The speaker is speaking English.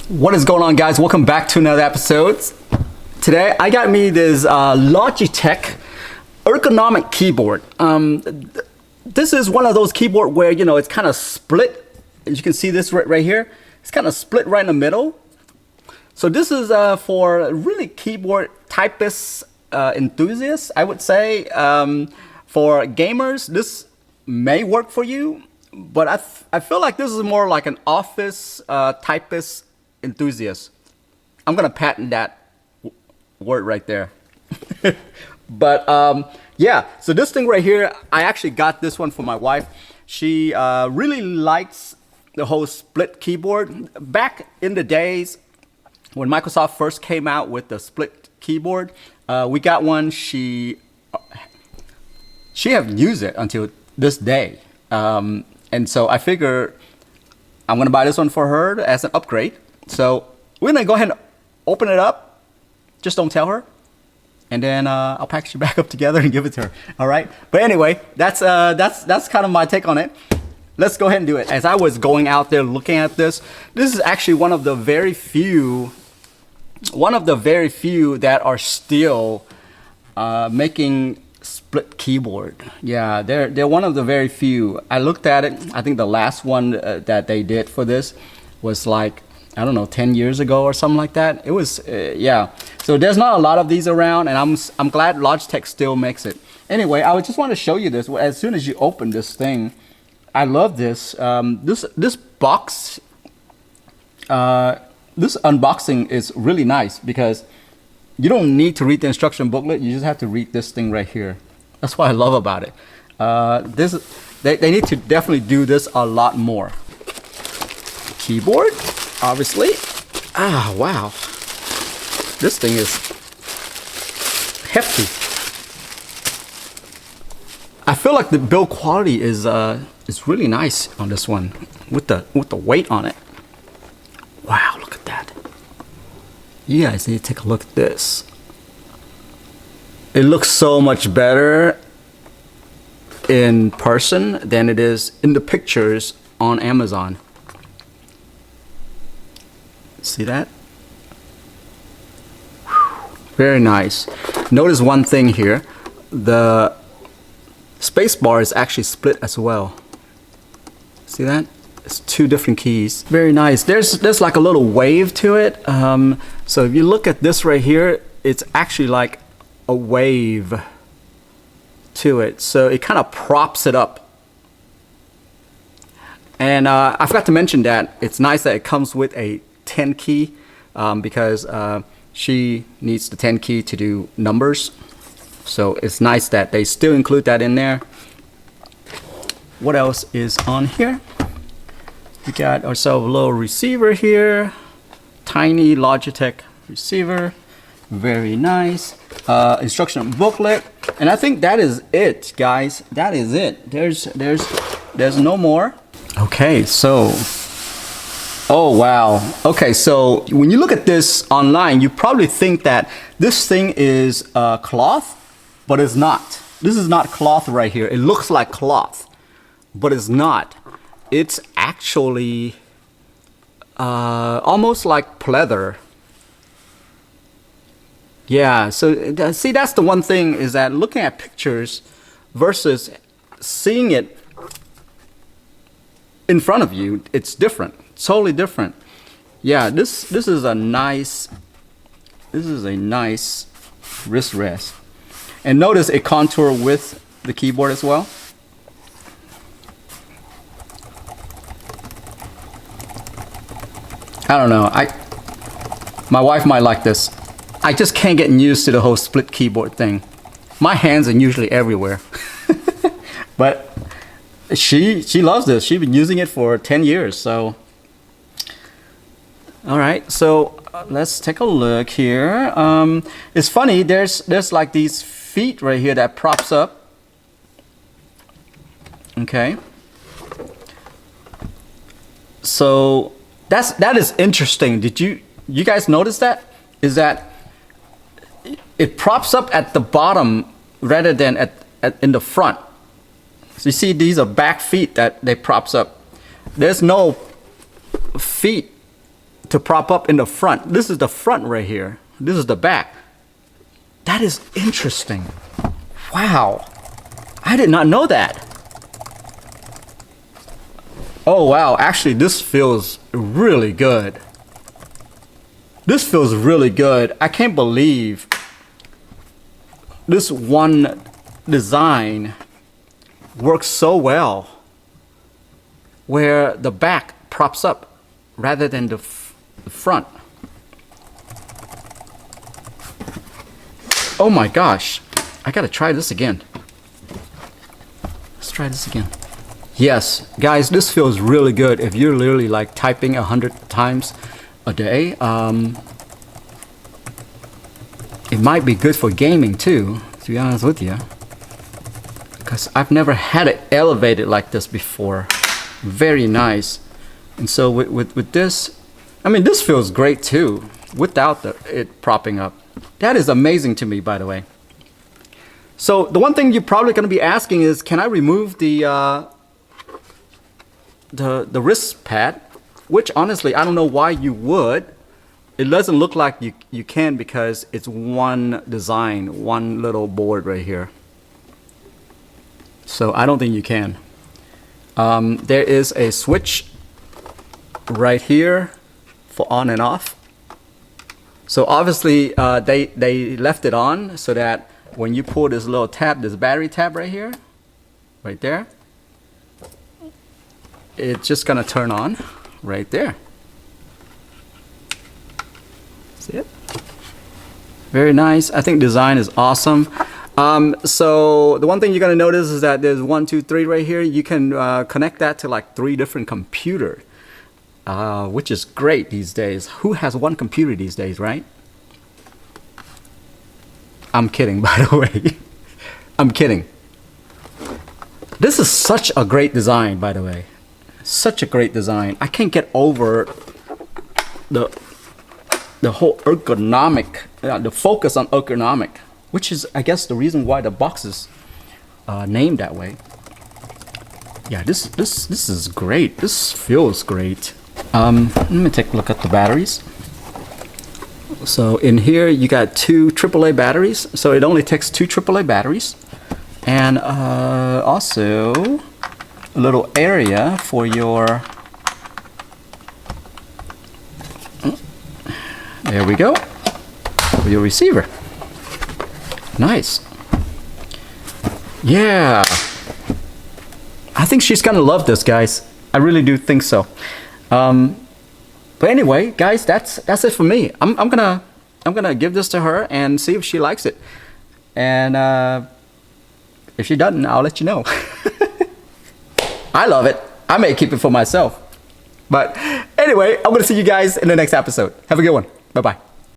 What is going on, guys? Welcome back to another episode. Today I got me this Logitech ergonomic keyboard. This is one of those keyboard where it's kind of split. As you can see this right here, it's kind of split right in the middle. So this is for really keyboard typists, enthusiasts, I would say. For gamers, this may work for you, but I feel like this is more like an office typist enthusiast. I'm gonna patent that word right there. But yeah, so this thing right here, I actually got this one for my wife. She really likes the whole split keyboard. Back in the days when Microsoft first came out with the split keyboard, we got one. She have used it until this day, and so I figure I'm gonna buy this one for her as an upgrade. So we're gonna go ahead and open it up. Just don't tell her, and then I'll package it back up together and give it to her. All right. But anyway, that's kind of my take on it. Let's go ahead and do it. As I was going out there looking at this is actually one of the very few that are still making split keyboard. Yeah, they're one of the very few. I looked at it. I think the last one that they did for this was like, I don't know, 10 years ago or something like that. It was yeah. So there's not a lot of these around, and I'm glad Logitech still makes it. Anyway, I just want to show you this. As soon as you open this thing, I love this. This box, this unboxing is really nice because you don't need to read the instruction booklet. You just have to read this thing right here. That's what I love about it. They need to definitely do this a lot more. Keyboard, obviously. Ah, wow. This thing is hefty. I feel like the build quality is really nice on this one with the weight on it. Wow, look at that. You guys need to take a look at this. It looks so much better in person than it is in the pictures on Amazon. See that? Very nice. Notice one thing here. The space bar is actually split as well. See that? It's two different keys. Very nice. There's like a little wave to it. So if you look at this right here, it's actually like a wave to it. So it kind of props it up. And I forgot to mention that it's nice that it comes with a 10 key because she needs the 10 key to do numbers. So it's nice that they still include that in there. What else is on here? We got ourselves a little receiver here. Tiny Logitech receiver. Very nice. Instruction booklet. And I think that is it, guys. That is it. There's no more. Okay, so oh wow. Okay, so when you look at this online, you probably think that this thing is cloth, but it's not. This is not cloth right here. It looks like cloth, but it's not. It's actually almost like pleather. Yeah, so see, that's the one thing, is that looking at pictures versus seeing it in front of you, it's different. Totally different. Yeah, this is a nice wrist rest. And notice it contour with the keyboard as well. I don't know. My wife might like this. I just can't get used to the whole split keyboard thing. My hands are usually everywhere. But she loves this. She's been using it for 10 years, so. All right, so let's take a look here. It's funny, there's like these feet right here that props up. Okay. So that is interesting. Did you guys notice that? Is that it props up at the bottom rather than in the front. So you see, these are back feet that they props up. There's no feet to prop up in the front. This is the front right here. This is the back. That is interesting. Wow. I did not know that. Oh wow, actually this feels really good. This feels really good. I can't believe this one design works so well, where the back props up rather than the front. Oh my gosh, I gotta try this again. Let's try this again. Yes, guys, this feels really good. If you're literally like typing 100 times a day, it might be good for gaming too, to be honest with you, because I've never had it elevated like this before. Very nice. And so with this, I mean, this feels great too, without it propping up. That is amazing to me, by the way. So the one thing you're probably going to be asking is, can I remove the wrist pad? Which honestly, I don't know why you would. It doesn't look like you can, because it's one design, one little board right here. So I don't think you can. There is a switch right here for on and off. So obviously they left it on so that when you pull this little tab, this battery tab right here, right there, it's just gonna turn on right there. See it? Very nice. I think design is awesome. So the one thing you're gonna notice is that there's 1, 2, 3 right here. You can connect that to like 3 different computers, which is great these days. Who has one computer these days, right? I'm kidding, by the way. I'm kidding. This is such a great design, by the way. Such a great design. I can't get over the whole ergonomic, the focus on ergonomic, which is, I guess, the reason why the box is named that way. Yeah, this is great. This feels great. Let me take a look at the batteries. So in here you got 2 AAA batteries. So it only takes 2 AAA batteries, and also a little area for your. There we go. For your receiver. Nice. Yeah. I think she's gonna love this, guys. I really do think so. But anyway, guys, that's it for me. I'm gonna give this to her and see if she likes it. And if she doesn't, I'll let you know. I love it. I may keep it for myself. But anyway, I'm gonna see you guys in the next episode. Have a good one. Bye-bye.